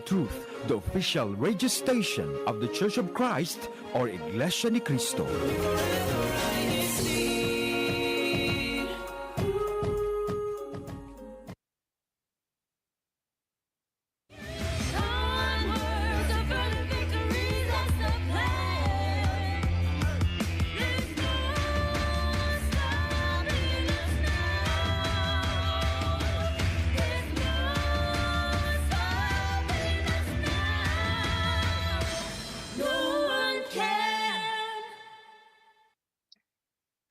Truth, the official radio station of the Church of Christ, or Iglesianicristo.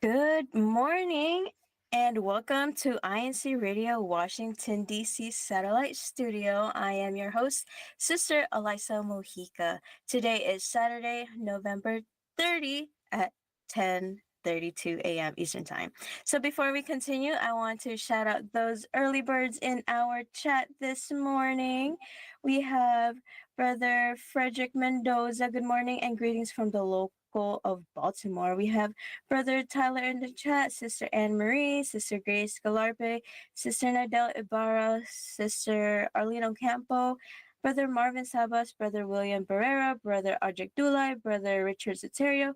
Good morning and welcome to INCRadio Washington, D.C. Satellite Studio. I am your host, Sister Elisa Mojica. Today is Saturday, November 30 at 10:32 a.m. Eastern Time. So before we continue, I want to shout out those early birds in our chat this morning. We have Brother Frederick Mendoza. Good morning and greetings from the local of Baltimore. We have Brother Tyler in the chat, Sister Anne Marie, Sister Grace Galarpe, Sister Nadel Ibarra, Sister Arlene Ocampo, Brother Marvin Sabas, Brother William Barrera, Brother Ajik Dulai, Brother Richard Soterio,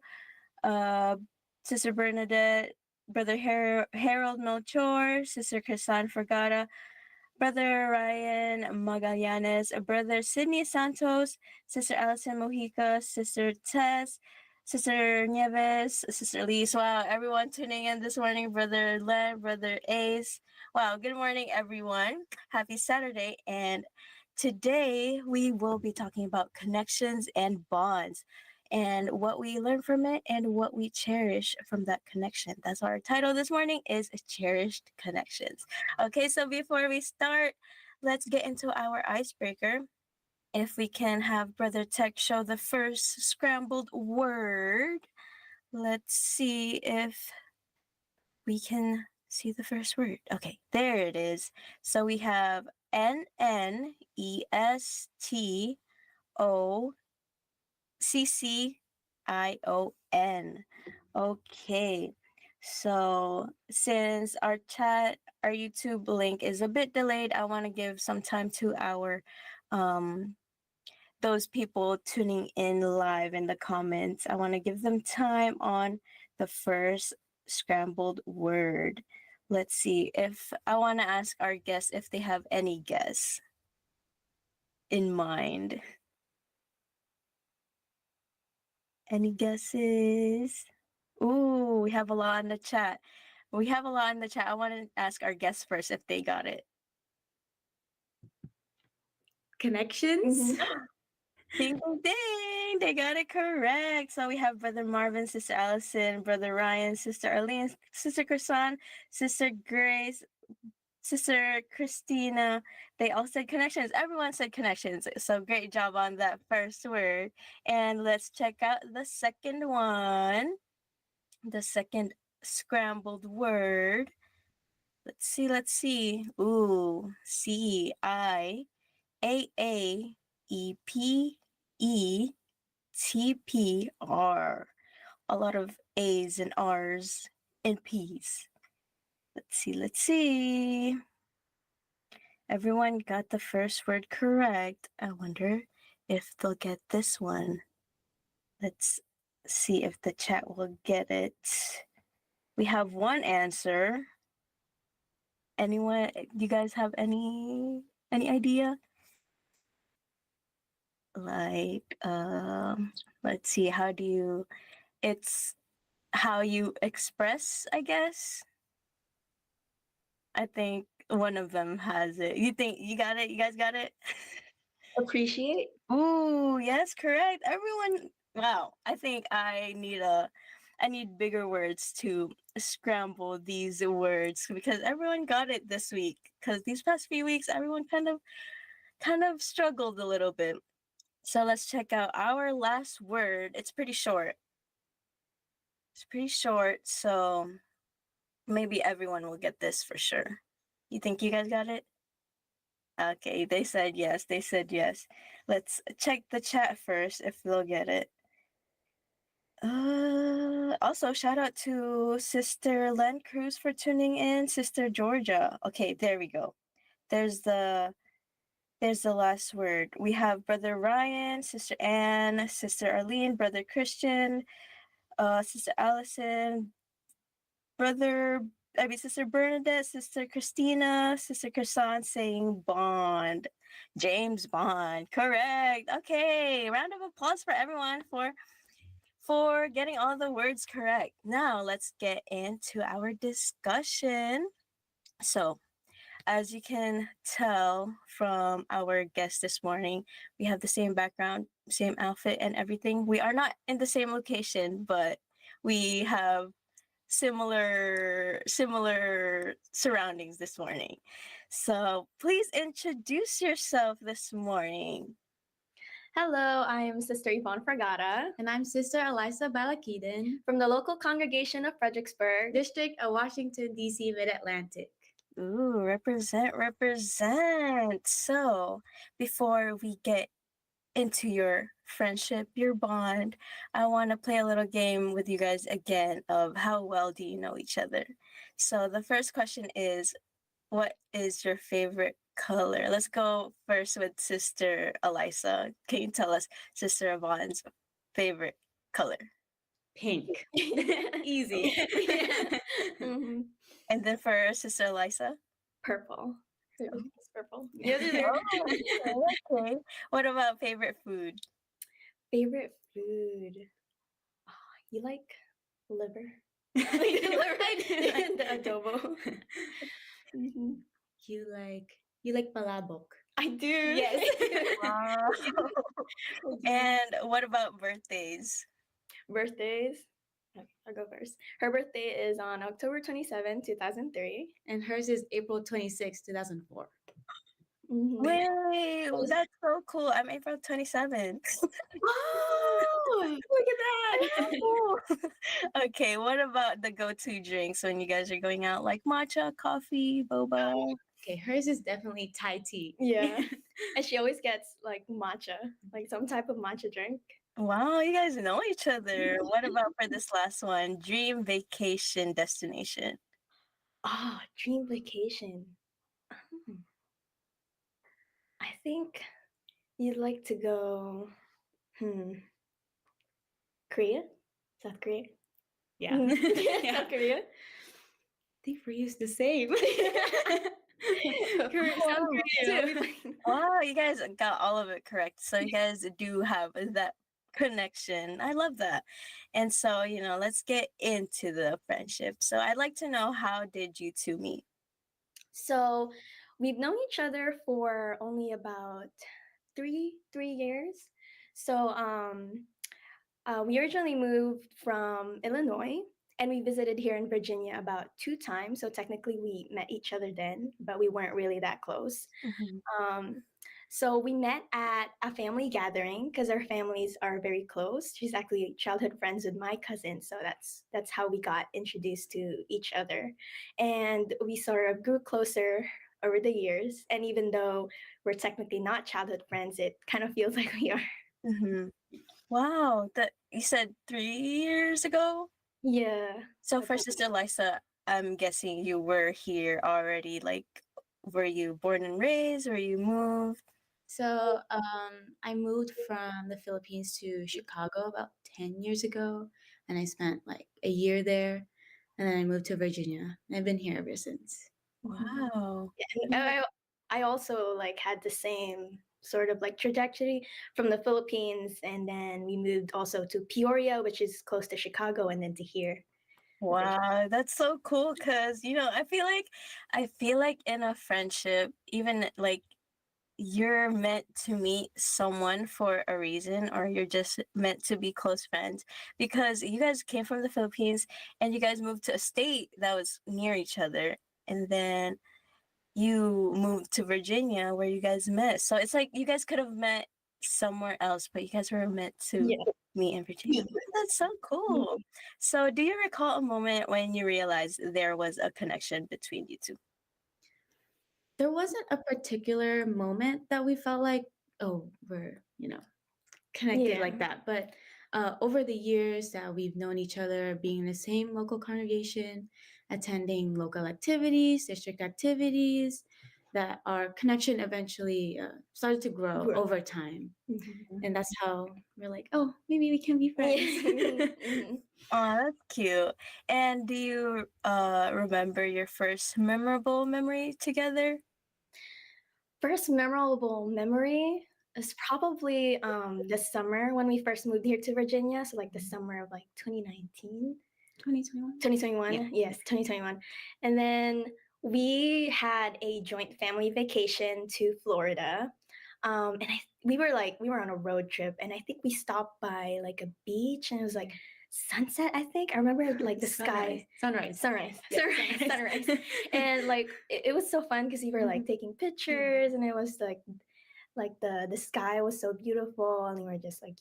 Sister Bernadette, Brother Harold Melchor, Sister Crisan Fergata, Brother Ryan Magallanes, Brother Sidney Santos, Sister Alison Mojica, Sister Tess, Sister Nieves, Sister Elise. Wow, everyone tuning in this morning. Brother Len, Brother Ace. Wow, good morning, everyone. Happy Saturday. And today we will be talking about connections and bonds and what we learn from it and what we cherish from that connection. That's our title this morning is Cherished Connections. Okay, so before we start, let's get into our icebreaker. If we can have Brother Tech show the first scrambled word. Let's see if we can see the first word. Okay, there it is. So we have NNESTOCCION. Okay, so since our YouTube link is a bit delayed, I want to give some time to our those people tuning in live in the comments. I want to give them time on the first scrambled word. Let's see if I want to ask our guests if they have any guess in mind. Any guesses? Ooh, we have a lot in the chat. I want to ask our guests first if they got it. Connections? Ding, ding, ding. They got it correct. So we have Brother Marvin, Sister Allison, Brother Ryan, Sister Arlene, Sister Chrisan, Sister Grace, Sister Christina. They all said connections. Everyone said connections. So great job on that first word. And let's check out the second one. The second scrambled word. Let's see. Ooh, CIAAEPETPR. A lot of A's and R's and P's. Let's see. Everyone got the first word correct. I wonder if they'll get this one. Let's see if the chat will get it. We have one answer. Anyone, you guys have any idea? Like, let's see, it's how you express, I guess. I think one of them has it. You think you got it? You guys got it? Appreciate. Ooh, yes, correct. Everyone, wow. I think I need bigger words to scramble these words because everyone got it this week. Because these past few weeks, everyone kind of struggled a little bit. So let's check out our last word. It's pretty short. So maybe everyone will get this for sure. You think you guys got it? Okay, they said yes. Let's check the chat first if they'll get it. Also, shout out to Sister Len Cruz for tuning in. Sister Georgia. Okay, there we go. There's the There's the last word. We have Brother Ryan, Sister Anne, Sister Arlene, Brother Christian, Sister Allison, Sister Bernadette, Sister Christina, Sister Chrisan saying Bond. James Bond. Correct. Okay. Round of applause for everyone for getting all the words correct. Now let's get into our discussion. So, as you can tell from our guest this morning, we have the same background, same outfit, and everything. We are not in the same location, but we have similar surroundings this morning. So please introduce yourself this morning. Hello, I am Sister Yvonne Fragata And I'm Sister Elisa Balakiden, from the local congregation of Fredericksburg. District of Washington, D.C. Mid-Atlantic. Ooh, represent. So before we get into your friendship, your bond, I want to play a little game with you guys again of how well do you know each other. So the first question is, what is your favorite color? Let's go first with Sister Elisa. Can you tell us Sister Yvonne's favorite color? Pink. Easy. Mhm. And then for Sister Elisa? Purple. It's purple. Oh, okay. What about favorite food? Favorite food? Oh, you like liver? I The adobo. Mhm. You like palabok. I do. Yes. Wow. And what about birthdays? Birthdays. I'll go first. Her birthday is on October 27, 2003. And hers is April 26, 2004. Mhm. Wait, that's so cool. I'm April 27th. Oh, look at that. Okay, what about the go-to drinks when you guys are going out, like matcha, coffee, boba? Okay, hers is definitely Thai tea. Yeah. And she always gets like matcha, like some type of matcha drink. Wow, you guys know each other. What about for this last one? Dream vacation destination. Ah, dream vacation. Hmm. I think you'd like to go, Korea? South Korea? Yeah. South Korea? I think for you it's the same. South Korea too. Wow, you guys got all of it correct. So you guys do have that connection. I love that. And so, let's get into the friendship. So I'd like to know, how did you two meet? So we've known each other for only about three years. So we originally moved from Illinois and we visited here in Virginia about 2 times. So technically we met each other then, but we weren't really that close. So we met at a family gathering because our families are very close. She's actually childhood friends with my cousin, so that's how we got introduced to each other. And we sort of grew closer over the years. And even though we're technically not childhood friends, it kind of feels like we are. Wow, that you said 3 years ago? Yeah. So for Sister Lisa, I'm guessing you were here already. Like, were you born and raised, or you moved? So I moved from the Philippines to Chicago about 10 years ago, and I spent like a year there, and then I moved to Virginia. And I've been here ever since. Wow. And I also like had the same sort of like trajectory from the Philippines, and then we moved also to Peoria, which is close to Chicago, and then to here. Wow, that's so cool because I feel like in a friendship, even like you're meant to meet someone for a reason, or you're just meant to be close friends, because you guys came from the Philippines and you guys moved to a state that was near each other, and then you moved to Virginia where you guys met. So it's like you guys could have met somewhere else, but you guys were meant to meet in Virginia. That's so cool. So do you recall a moment when you realized there was a connection between you two? There wasn't a particular moment that we felt like, oh, we're, connected Yeah. like that. But over the years that we've known each other, being in the same local congregation, attending local activities, district activities, that our connection eventually started to grow Grow. over time. Mhm. And that's how we're like, oh, maybe we can be friends. Mhm. Oh, that's cute. And do you remember your first memorable memory together? First memorable memory is probably the summer when we first moved here to Virginia. So like the summer of like 2019. 2021. 2021. Yeah. Yes, 2021. And then we had a joint family vacation to Florida. We were on a road trip, and I think we stopped by like a beach, and it was like sunset. I think I remember like the sky, Sunrise. sunrise, sunrise. And like it was so fun because we were like taking pictures, and it was like the sky was so beautiful, and we were just like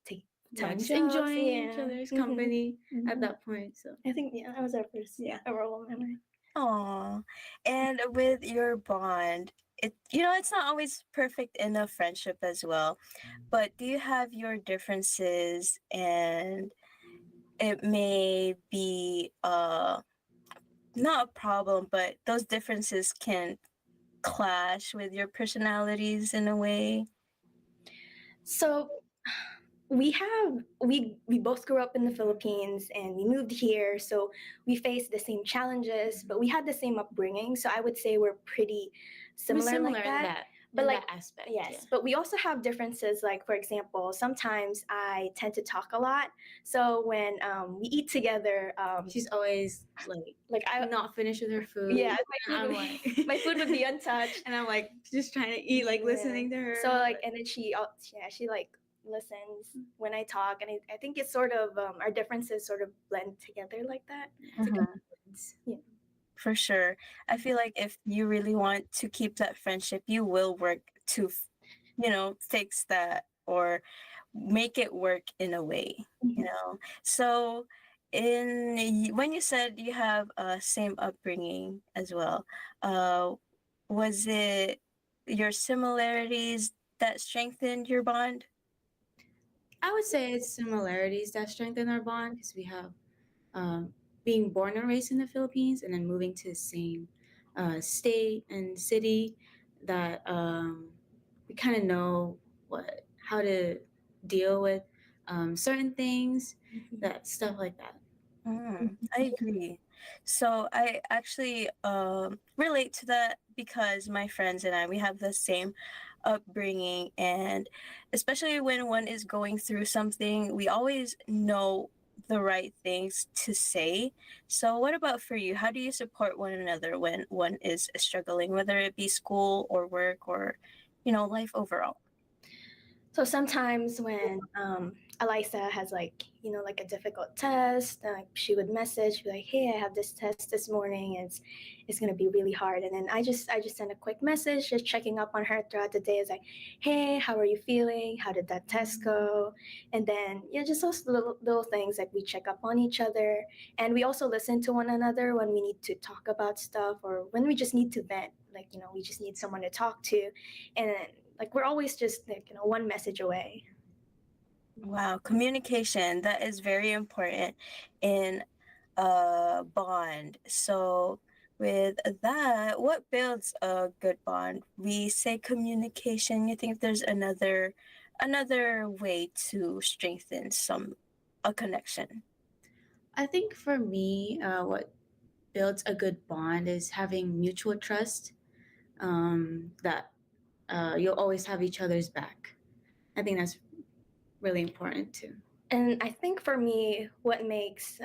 take telling Just jokes, enjoying each yeah. other's Mhm. company at Mhm. that point. So I think that was our first Yeah. memorable memory. Aw. And with your bond, it's not always perfect in a friendship as well. But do you have your differences, and it may be not a problem, but those differences can clash with your personalities in a way? So we both grew up in the Philippines and we moved here, so we faced the same challenges, but we had the same upbringing. So I would say we're pretty similar, similar like in that. that, But in like that aspect. yes, Yeah. but we also have differences. Like for example, sometimes I tend to talk a lot. So when we eat together, She's always like I not finished with her food. yeah, And I'm my food would be untouched. and I'm like just trying to eat, like Yeah. listening to her. So like, and then she like listens when I talk, and I think it's sort of our differences sort of blend together like that. Mhm. Yeah. For sure. I feel like if you really want to keep that friendship, you will work to, fix that or make it work in a way, you Mhm. know. So, when you said you have a same upbringing as well, was it your similarities that strengthened your bond? I would say it's similarities that strengthen our bond because we have um, being born and raised in the Philippines and then moving to the same state and city that we kind of know how to deal with certain things, that stuff like that. I agree. So I actually relate to that because my friends and we have the same upbringing, and especially when one is going through something, we always know the right things to say. So what about for you? How do you support one another when one is struggling, whether it be school or work or, life overall? So sometimes when Elisa has like like a difficult test, like she would message be like, "Hey, I have this test this morning. It's gonna be really hard." And then I just send a quick message, just checking up on her throughout the day. It's like, "Hey, how are you feeling? How did that test go?" And then just those little things, like we check up on each other, and we also listen to one another when we need to talk about stuff or when we just need to vent. Like we just need someone to talk to, and like we're always just like one message away. Wow, communication, that is very important in a bond. So with that, what builds a good bond? We say communication. You think there's another way to strengthen a connection? I think for me, what builds a good bond is having mutual trust, that you'll always have each other's back. I think that's really important too. And I think for me, what makes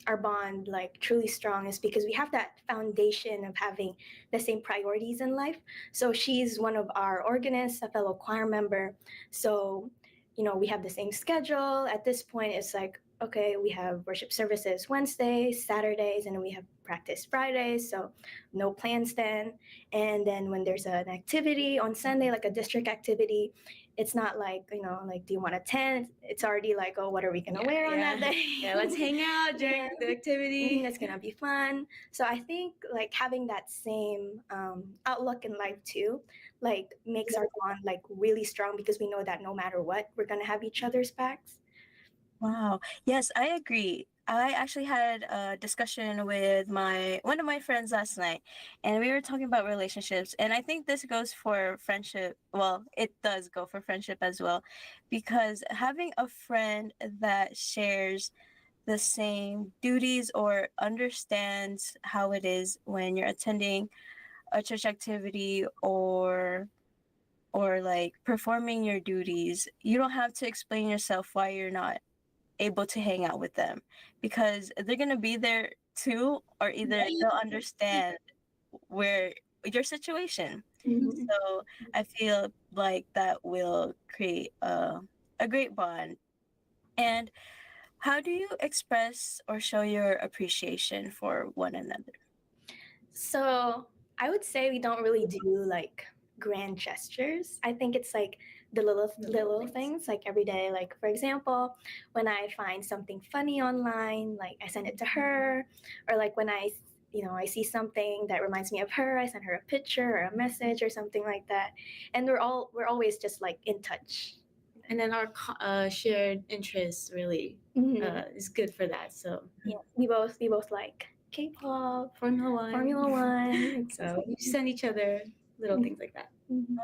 our bond like truly strong is because we have that foundation of having the same priorities in life. So she's one of our organists, a fellow choir member. So, we have the same schedule. At this point, it's like, okay, we have worship services Wednesdays, Saturdays, and then we have practice Fridays. So no plans then. And then when there's an activity on Sunday, like a district activity, it's not like like, do you want a tent? It's already like, oh, what are we gonna wear on that day? Yeah, let's hang out during Yeah. the activity. It's gonna be fun. So I think like having that same outlook in life too, like makes our bond like really strong because we know that no matter what, we're gonna have each other's backs. Wow. Yes, I agree. I actually had a discussion with my one of my friends last night, and we were talking about relationships. And I think this goes for friendship. Well, it does go for friendship as well, because having a friend that shares the same duties or understands how it is when you're attending a church activity or like performing your duties, you don't have to explain yourself why you're not able to hang out with them, because they're going to be there too, or either they'll understand where your situation. Mhm. So I feel like that will create a great bond. And how do you express or show your appreciation for one another? So I would say we don't really do like grand gestures. I think it's like the little things like every day. Like for example, when I find something funny online, like I send it to her, or like when I see something that reminds me of her, I send her a picture or a message or something like that. And we're always just like in touch. And then our shared interests really is good for that. So Yeah, we both like K-pop, Formula One. Formula One. So we send each other little things like that.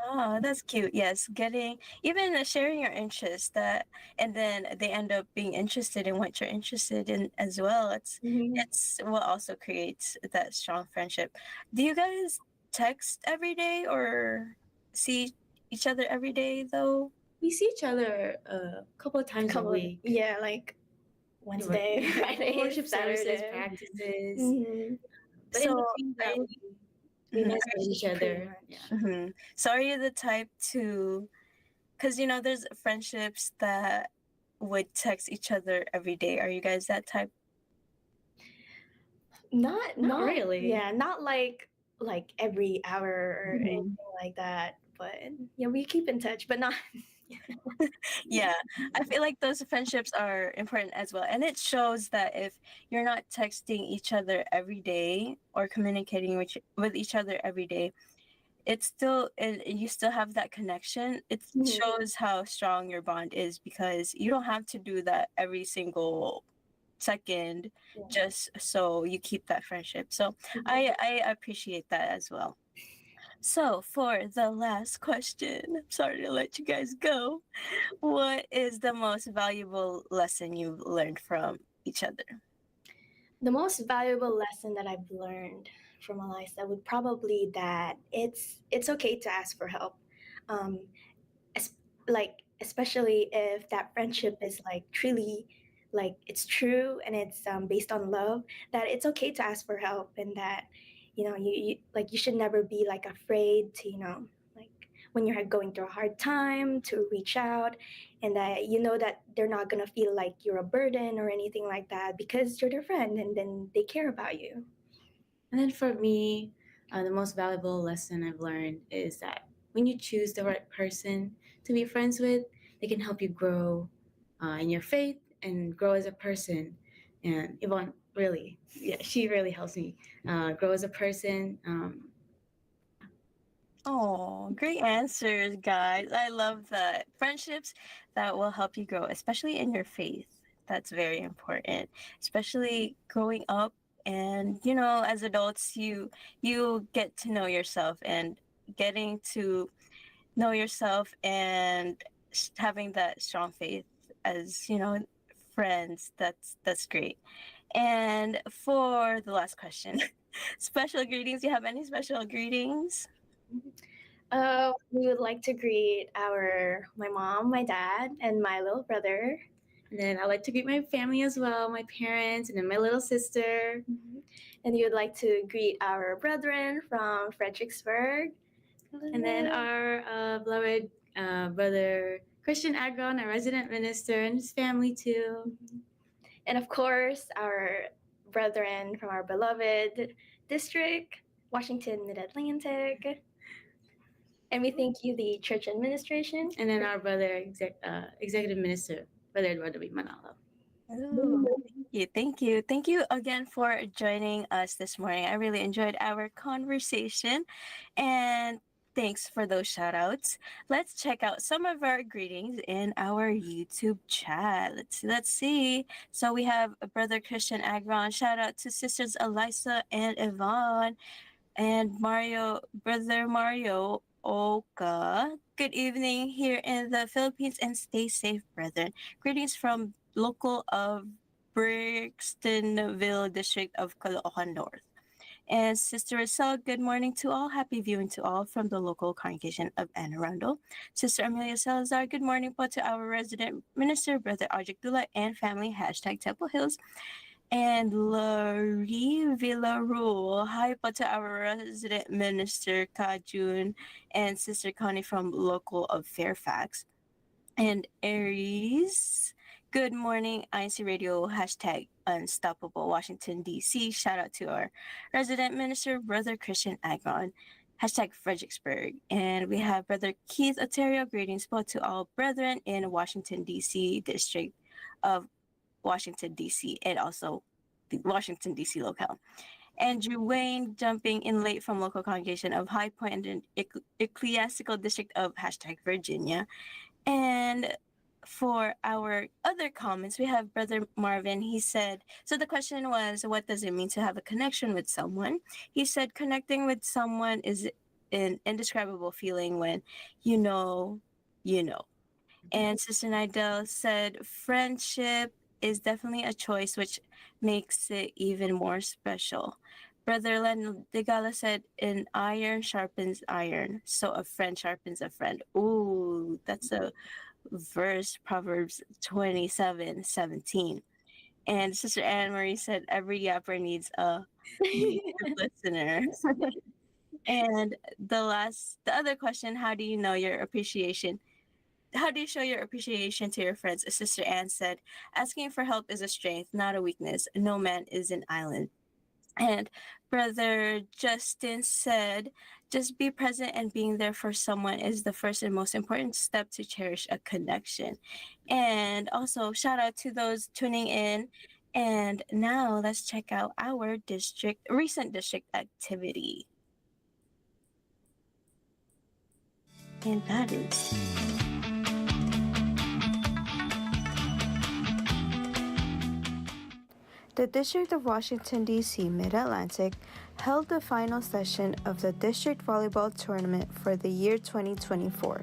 Oh, that's cute. Yes, getting even sharing your interests that, and then they end up being interested in what you're interested in as well. Mhm. It's what also creates that strong friendship. Do you guys text every day or see each other every day though? We see each other a couple of times a week. Yeah, like Wednesday, Friday, Worship services, Saturday. practices. Mhm. But in So between that, are you, We mhm, message each pretty other. much. Yeah. mhm. So are you the type to, because there's friendships that would text each other every day. Are you guys that type? Not really. Yeah, not like every hour or Mhm. anything like that. But yeah, we keep in touch, but not. Yeah, I feel like those friendships are important as well. And it shows that if you're not texting each other every day or communicating with each other every day, it's still, and you still have that connection. It Mhm. shows how strong your bond is, because you don't have to do that every single second Yeah. just so you keep that friendship. So I appreciate that as well. So for the last question, I'm sorry to let you guys go. What is the most valuable lesson you've learned from each other? The most valuable lesson that I've learned from Eliza would probably that it's okay to ask for help. Um, es- like especially if that friendship is like truly like it's true and it's based on love, that it's okay to ask for help, and that you should never be like afraid to like when you're going through a hard time to reach out, and that that they're not going to feel like you're a burden or anything like that because you're their friend and then they care about you. And then for me, the most valuable lesson I've learned is that when you choose the right person to be friends with, they can help you grow in your faith and grow as a person. And Yvonne really, yeah, she really helps me grow as a person. Oh, great answers, guys. I love that. Friendships that will help you grow, especially in your faith. That's very important, especially growing up, and as adults, you get to know yourself, and getting to know yourself and having that strong faith as, friends. That's great. And for the last question, special greetings. Do you have any special greetings? We would like to greet my mom, my dad, and my little brother. And then I like to greet my family as well, my parents, and then my little sister. And we would like to greet our brethren from Fredericksburg. And then our beloved brother Christian Agron, our resident minister, and his family too. And of course, our brethren from our beloved district, Washington Mid Atlantic. And we thank you, the church administration. And then our brother executive minister, Brother Eduardo B. Manalo. Ooh, thank you. Thank you again for joining us this morning. I really enjoyed our conversation. And thanks for those shout outs. Let's check out some of our greetings in our YouTube chat. Let's see. So we have Brother Christian Agron. Shout out to sisters Elisa and Yvonne and Brother Mario Oka. Good evening here in the Philippines and stay safe, brethren. Greetings from local of Brixtonville district of Caloocan North. And Sister Rosal, good morning to all. Happy viewing to all from the local congregation of Anne Arundel. Sister Amelia Salazar, good morning po to our resident minister, Brother Ajik Dula, and family, hashtag Temple Hills. And Laurie Villarule, hi po to our resident minister, Kajun, and Sister Connie from local of Fairfax. And Aries, good morning, INCRadio, hashtag Unstoppable Washington, D.C. Shout out to our resident minister, Brother Christian Agron, hashtag Fredericksburg. And we have Brother Keith Oterio, greetings both to all brethren in Washington, D.C. district of Washington, D.C. and also the Washington, D.C. locale. Andrew Wayne jumping in late from local congregation of High Point and ecclesiastical district of hashtag Virginia. And for our other comments, we have Brother Marvin. He said, so the question was, what does it mean to have a connection with someone? He said, connecting with someone is an indescribable feeling when you know, you know. And Sister Nidell said, friendship is definitely a choice, which makes it even more special. Brother Len Degala said, an iron sharpens iron, so a friend sharpens a friend. Ooh, that's a verse, Proverbs 27:17. And Sister Anne Marie said, every yapper needs a listener. And the other question, how do you show your appreciation to your friends? Sister Anne said, asking for help is a strength, not a weakness. No man is an island. And Brother Justin said, just be present and being there for someone is the first and most important step to cherish a connection. And also, shout out to those tuning in. And now let's check out our recent district activity. And that is... The District of Washington, D.C. Mid-Atlantic held the final session of the District Volleyball Tournament for the year 2024.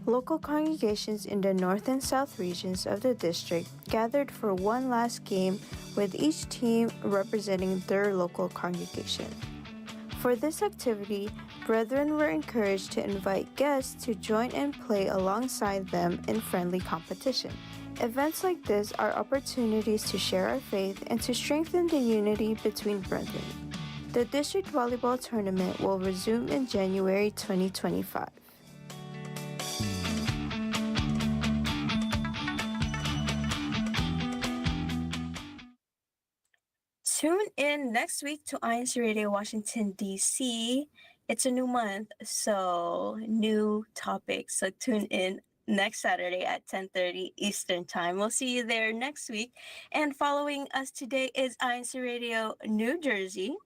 Local congregations in the North and South regions of the district gathered for one last game with each team representing their local congregation. For this activity, brethren were encouraged to invite guests to join and play alongside them in friendly competition. Events like this are opportunities to share our faith and to strengthen the unity between brethren. The district volleyball tournament will resume in January 2025. Tune in next week to INCRadio Washington, D.C. It's a new month, so new topics. So tune in next Saturday at 10:30 Eastern Time. We'll see you there next week. And following us today is INCRadio New Jersey.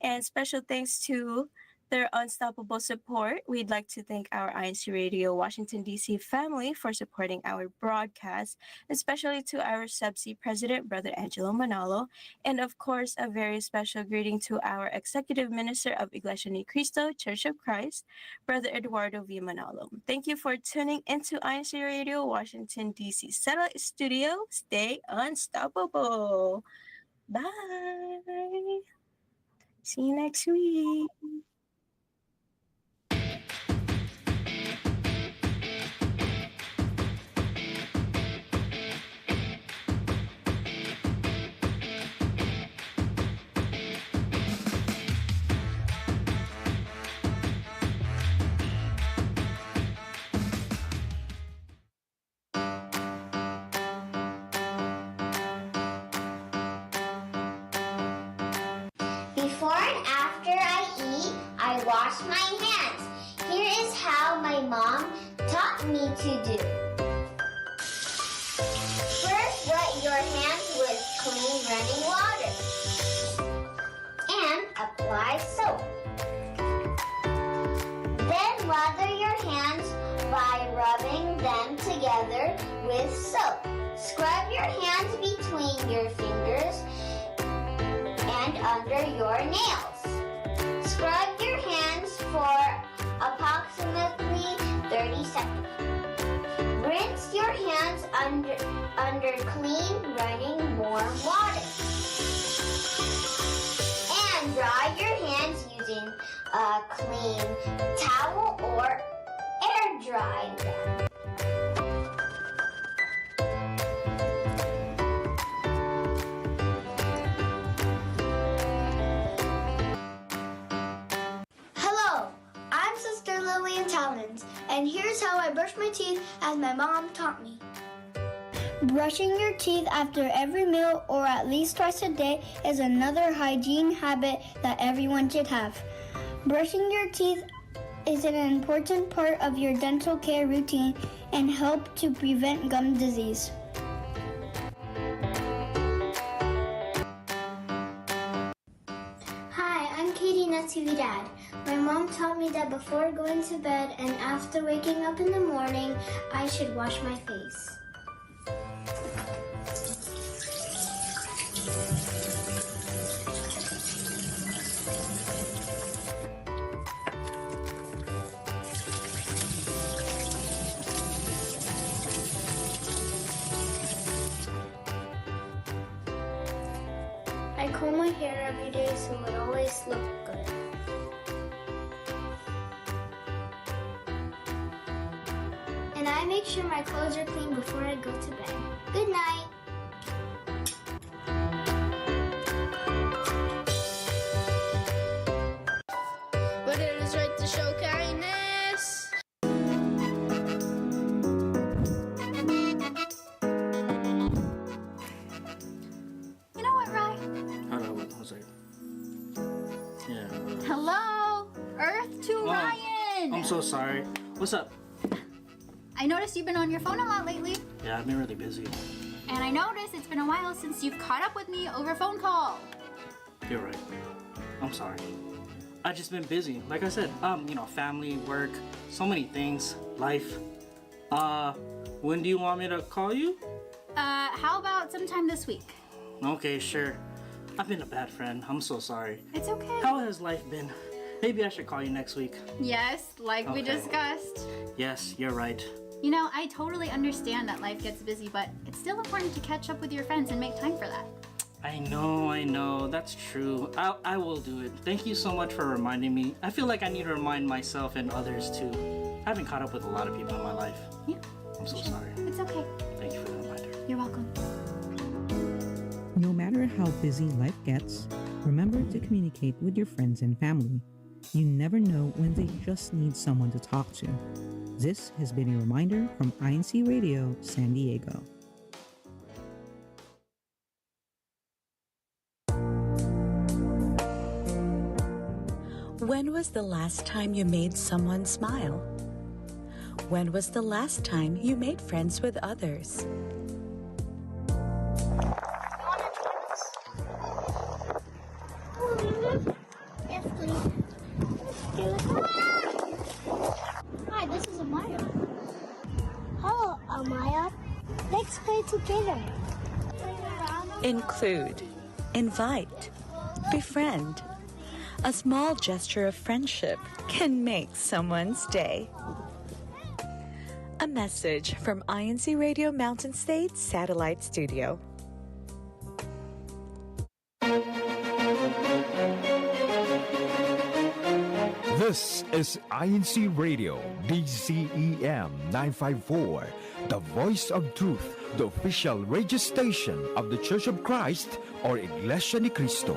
And special thanks to their unstoppable support. We'd like to thank our INCRadio Washington, D.C. family for supporting our broadcast, especially to our Subsea President, Brother Angelo Manalo, and of course, a very special greeting to our Executive Minister of Iglesianicristo, Church of Christ, Brother Eduardo V. Manalo. Thank you for tuning into INCRadio Washington, D.C. Satellite Studio. Stay unstoppable. Bye. See you next week. Before and after I eat, I wash my hands. Here is how my mom taught me to do. First, wet your hands with clean running water and apply soap. under your nails. Scrub your hands for approximately 30 seconds. Rinse your hands under clean running warm water. And dry your hands using a clean towel or air dry them. Hello, I'm Sister Lillian Talmans, and here's how I brush my teeth as my mom taught me. Brushing your teeth after every meal or at least twice a day is another hygiene habit that everyone should have. Brushing your teeth is an important part of your dental care routine and help to prevent gum disease. Hi, I'm Katie Natividad. My mom taught me that before going to bed and after waking up in the morning, I should wash my face. I comb my hair every day so it always looks good. And I make sure my clothes are clean before I go to bed. Good night. But it is right to show kindness. You know what, Rye? Hello, what's that? Yeah. Hello, Earth to Ryan. I'm so sorry. What's up? I noticed you've been on your phone a lot lately, Yeah, I've been really busy. and I noticed it's been a while since you've caught up with me over phone call. You're right. I'm sorry. I've just been busy. Like I said, family, work, so many things, life. When do you want me to call you? How about sometime this week? Okay, sure. I've been a bad friend. I'm so sorry. It's okay. How has life been? Maybe I should call you next week. Yes, like we Okay. discussed. Yes, you're right. You know, I totally understand that life gets busy, but it's still important to catch up with your friends and make time for that. I know. That's true. I will do it. Thank you so much for reminding me. I feel like I need to remind myself and others too. I haven't caught up with a lot of people in my life. Yeah. I'm so sorry. It's okay. Thank you for the reminder. You're welcome. No matter how busy life gets, remember to communicate with your friends and family. You never know when they just need someone to talk to. This has been a reminder from INCRadio San Diego. When was the last time you made someone smile? When was the last time you made friends with others? Yes, please. Hi, this is Amaya. Hello, Amaya. Let's play together. Include, invite, befriend. A small gesture of friendship can make someone's day. A message from INCRadio Mountain State Satellite Studio. This is INCRadio, DCEM 954, the voice of truth, the official radio station of the Church of Christ or Iglesia ni Cristo.